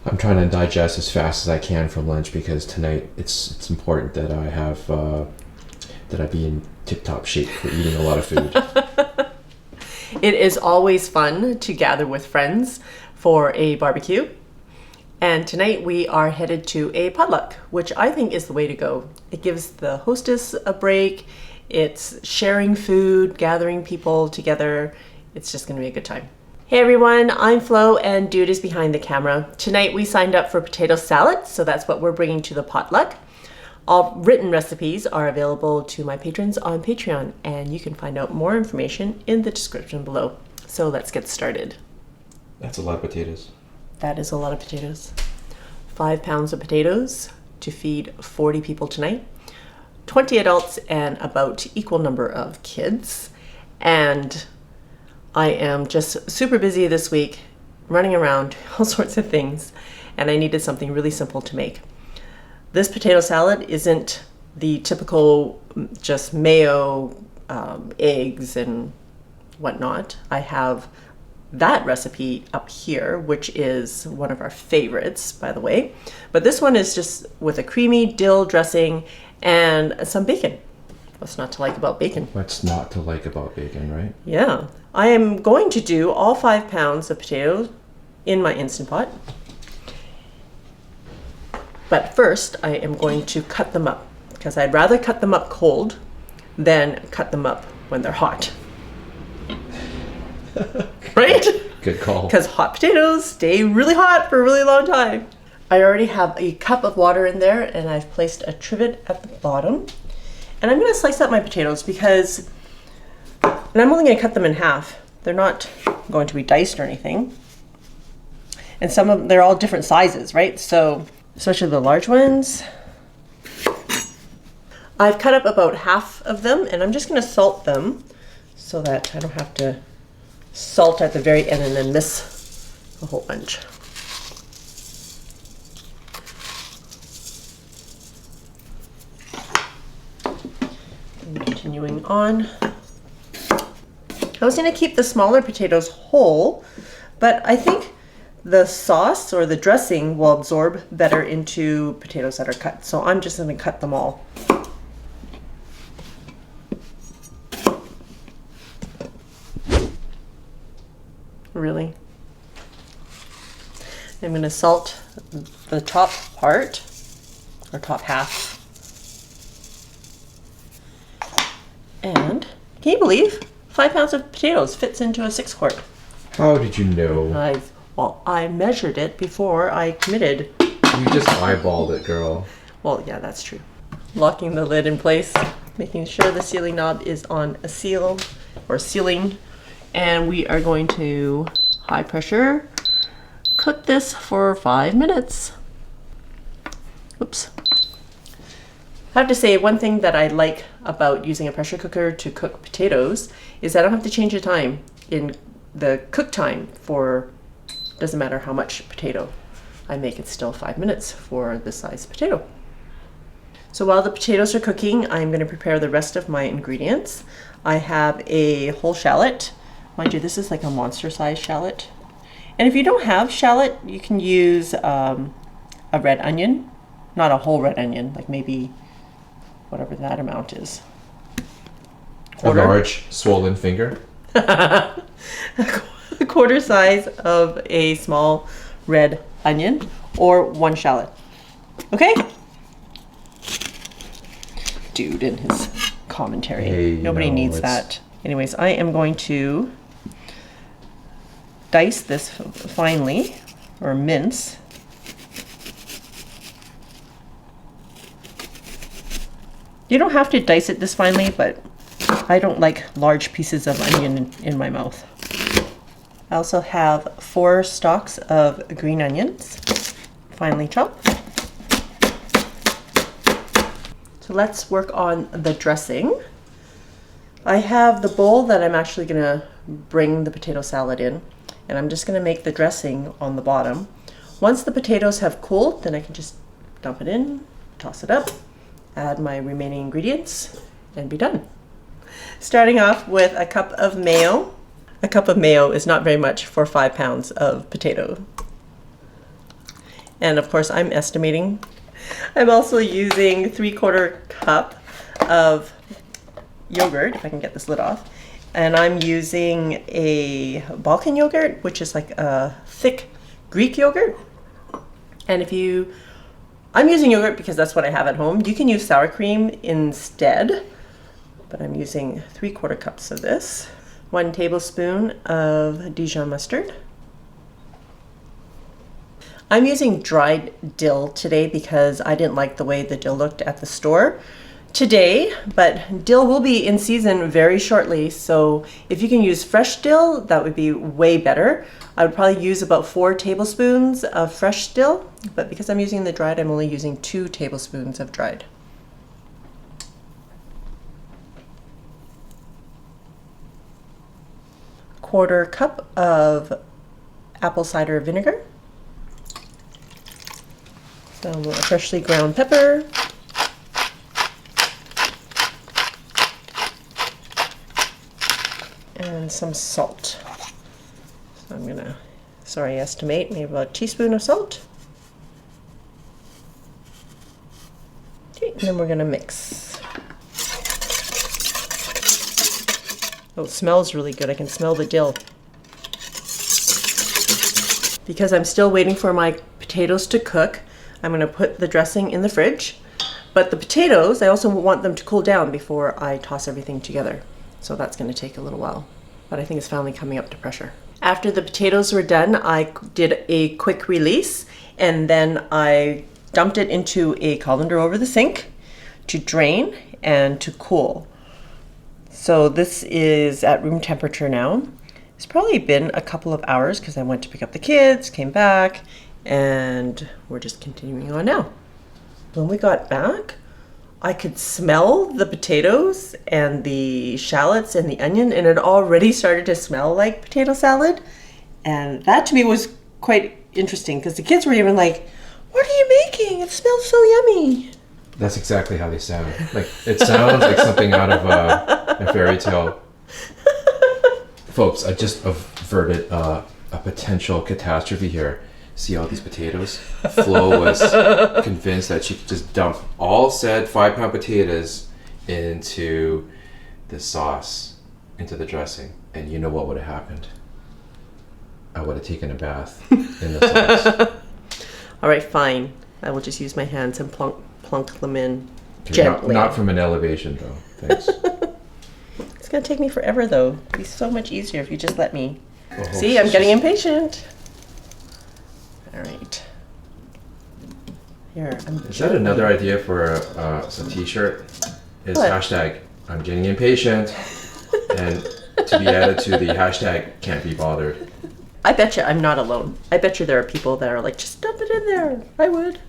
I'm trying to digest as fast as I can from lunch because tonight it's important that I have that I be in tip-top shape for eating a lot of food. It is always fun to gather with friends for a barbecue. And tonight we are headed to a potluck, which I think is the way to go. It gives the hostess a break. It's sharing food, gathering people together. It's just gonna be a good time. Hey everyone, I'm Flo and Dude is behind the camera. Tonight we signed up for potato salad, so that's what we're bringing to the potluck. All written recipes are available to my patrons on Patreon, and you can find out more information in the description below. So let's get started. That's a lot of potatoes. That is a lot of potatoes. 5 pounds of potatoes to feed 40 people tonight. 20 adults and about equal number of kids. And I am just super busy this week, running around, all sorts of things, and I needed something really simple to make. This potato salad isn't the typical just mayo, eggs, and whatnot. I have that recipe up here, which is one of our favorites, by the way. But this one is just with a creamy dill dressing and some bacon. What's not to like about bacon? What's not to like about bacon, right? Yeah. I am going to do all 5 pounds of potatoes in my Instant Pot. But first, I am going to cut them up because I'd rather cut them up cold than cut them up when they're hot. Right? Good call. Because hot potatoes stay really hot for a really long time. I already have a cup of water in there and I've placed a trivet at the bottom. And I'm going to slice up my potatoes because, and I'm only going to cut them in half. They're not going to be diced or anything. And some of them, they're all different sizes, right? So, especially the large ones. I've cut up about half of them and I'm just going to salt them so that I don't have to salt at the very end and then miss a whole bunch. And continuing on. I was going to keep the smaller potatoes whole, but I think the sauce or the dressing will absorb better into potatoes that are cut. So I'm just going to cut them all. Really? I'm going to salt the top part, or top half. And can you believe 5 pounds of potatoes fits into a 6-quart? How did you know? Well, I measured it before I committed. You just eyeballed it, girl. Well, yeah, that's true. Locking the lid in place, making sure the sealing knob is on a seal or sealing. And we are going to high pressure cook this for 5 minutes. Oops. I have to say, one thing that I like about using a pressure cooker to cook potatoes is I don't have to change the time in the cook time for, doesn't matter how much potato I make, it's still 5 minutes for this size potato. So while the potatoes are cooking, I'm going to prepare the rest of my ingredients. I have a whole shallot. Mind you, this is like a monster size shallot. And if you don't have shallot, you can use a red onion, not a whole red onion, like maybe whatever that amount is. Quarter. A large swollen finger. A quarter size of a small red onion or 1 shallot. Okay? Dude in his commentary. Hey, Nobody needs that. Anyways, I am going to dice this finely, or mince. You don't have to dice it this finely, but I don't like large pieces of onion in my mouth. I also have 4 stalks of green onions, finely chopped. So let's work on the dressing. I have the bowl that I'm actually gonna bring the potato salad in, and I'm just gonna make the dressing on the bottom. Once the potatoes have cooled, then I can just dump it in, toss it up, add my remaining ingredients, and be done. Starting off with a cup of mayo. A cup of mayo is not very much for 5 pounds of potato. And of course, I'm estimating. I'm also using 3/4 cup of yogurt, if I can get this lid off. And I'm using a Balkan yogurt, which is like a thick Greek yogurt. And I'm using yogurt because that's what I have at home. You can use sour cream instead, but I'm using 3/4 cups of this. 1 tablespoon of Dijon mustard. I'm using dried dill today because I didn't like the way the dill looked at the store today, but dill will be in season very shortly, so if you can use fresh dill, that would be way better. I would probably use about 4 tablespoons of fresh dill, but because I'm using the dried, I'm only using 2 tablespoons of dried. Quarter cup of apple cider vinegar. Some freshly ground pepper. And some salt. So I'm gonna, estimate maybe about a teaspoon of salt. Okay, and then we're gonna mix. Oh, it smells really good. I can smell the dill. Because I'm still waiting for my potatoes to cook, I'm gonna put the dressing in the fridge. But the potatoes, I also want them to cool down before I toss everything together. So that's gonna take a little while, but I think it's finally coming up to pressure. After the potatoes were done, I did a quick release, and then I dumped it into a colander over the sink to drain and to cool. So this is at room temperature now. It's probably been a couple of hours because I went to pick up the kids, came back, and we're just continuing on now. When we got back, I could smell the potatoes and the shallots and the onion, and it already started to smell like potato salad. And that to me was quite interesting because the kids were even like, "What are you making? It smells so yummy." That's exactly how they sound. Like, it sounds like something out of a fairy tale. Folks, I just averted a potential catastrophe here. See all these potatoes? Flo was convinced that she could just dump all said 5-pound potatoes into the sauce, into the dressing. And you know what would have happened? I would have taken a bath in the sauce. All right, fine. I will just use my hands and plunk them in gently. Not from an elevation, though. Thanks. It's going to take me forever, though. It'd be so much easier if you just let me. Oh, See, I'm getting impatient. All right. Here, Is that another idea for a t-shirt? Is what? hashtag I'm getting impatient, and to be added to the hashtag can't be bothered. I bet you I'm not alone. I bet you there are people that are like, just dump it in there. I would.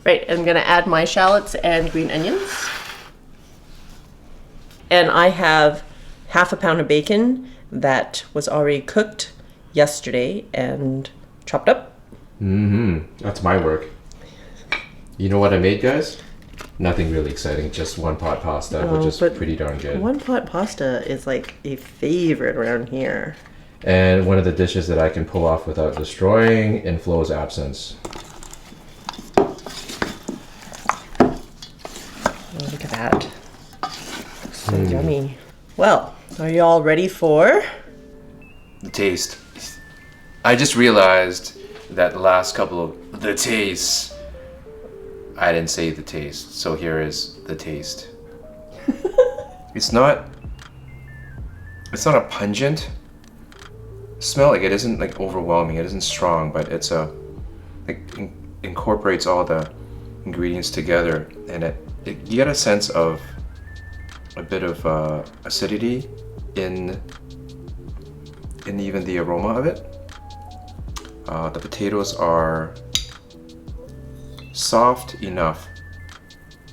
Right, I'm gonna add my shallots and green onions. And I have 1/2 pound of bacon that was already cooked yesterday and chopped up. That's my work. You know what I made, guys? Nothing really exciting, just one pot pasta, which is pretty darn good. One pot pasta is like a favorite around here. And one of the dishes that I can pull off without destroying in Flo's absence. Oh, look at that. So yummy. Well, are you all ready for the taste? I just realized that the last couple of the taste, I didn't say the taste, so here is the taste. It's not a pungent smell. Like, it isn't like overwhelming, it isn't strong, but it's incorporates all the ingredients together, and you get a sense of a bit of acidity in even the aroma of it. The potatoes are soft enough,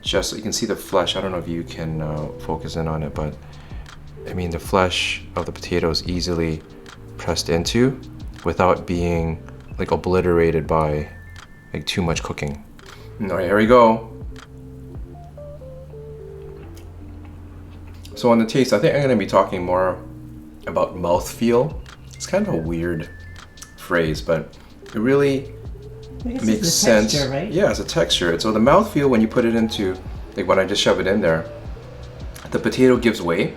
just so you can see the flesh. I don't know if you can focus in on it, but I mean, the flesh of the potatoes easily pressed into without being like obliterated by like too much cooking. All right, here we go. So on the taste, I think I'm going to be talking more about mouthfeel. It's kind of a weird phrase, but it really It makes sense. Texture, right? Yeah, it's a texture. So the mouthfeel when you put it into, like when I just shove it in there, the potato gives way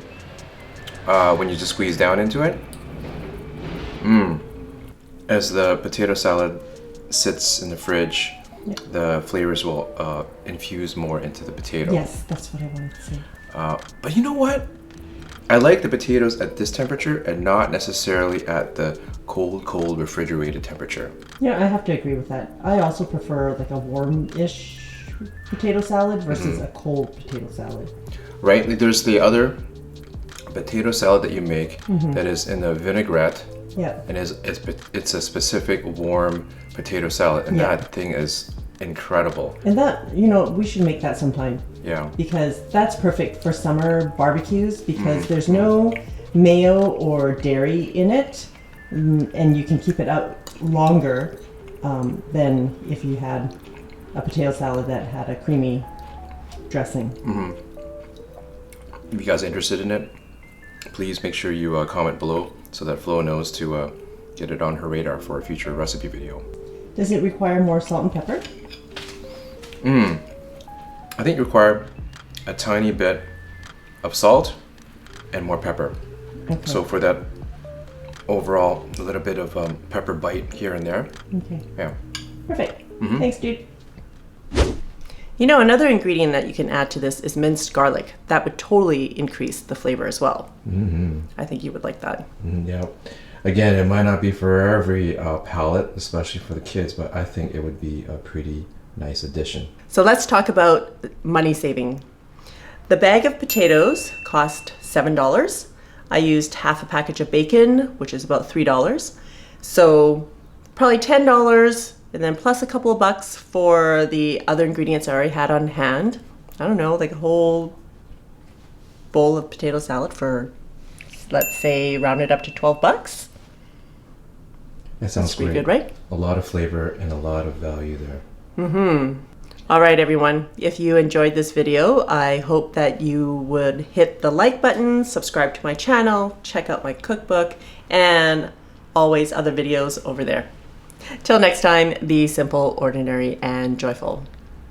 when you just squeeze down into it. As the potato salad sits in the fridge, the flavors will infuse more into the potato. Yes, that's what I wanted to say. But you know what? I like the potatoes at this temperature and not necessarily at the cold refrigerated temperature. Yeah, I have to agree with that. I also prefer like a warm-ish potato salad versus a cold potato salad. Right? There's the other potato salad that you make that is in the vinaigrette. Yeah. And it's a specific warm potato salad, and that thing is incredible. And that, you know, we should make that sometime. Yeah. Because that's perfect for summer barbecues because there's no mayo or dairy in it, and you can keep it out longer than if you had a potato salad that had a creamy dressing. If you guys are interested in it, please make sure you comment below so that Flo knows to get it on her radar for a future recipe video. Does it require more salt and pepper? I think you require a tiny bit of salt and more pepper. Okay. So for that overall a little bit of pepper bite here and there. Okay. Yeah. Perfect. Thanks, dude. You know, another ingredient that you can add to this is minced garlic. That would totally increase the flavor as well. I think you would like that. Yeah. Again, it might not be for every palate, especially for the kids, but I think it would be a pretty nice addition. So let's talk about money saving. The bag of potatoes cost $7. I used half a package of bacon, which is about $3. So probably $10, and then plus a couple of bucks for the other ingredients I already had on hand. I don't know, like a whole bowl of potato salad for, let's say, round it up to $12. That sounds That's pretty great. good, right? A lot of flavor and a lot of value there. All right, everyone. If you enjoyed this video, I hope that you would hit the like button, subscribe to my channel, check out my cookbook, and always other videos over there. Till next time, be simple, ordinary, and joyful.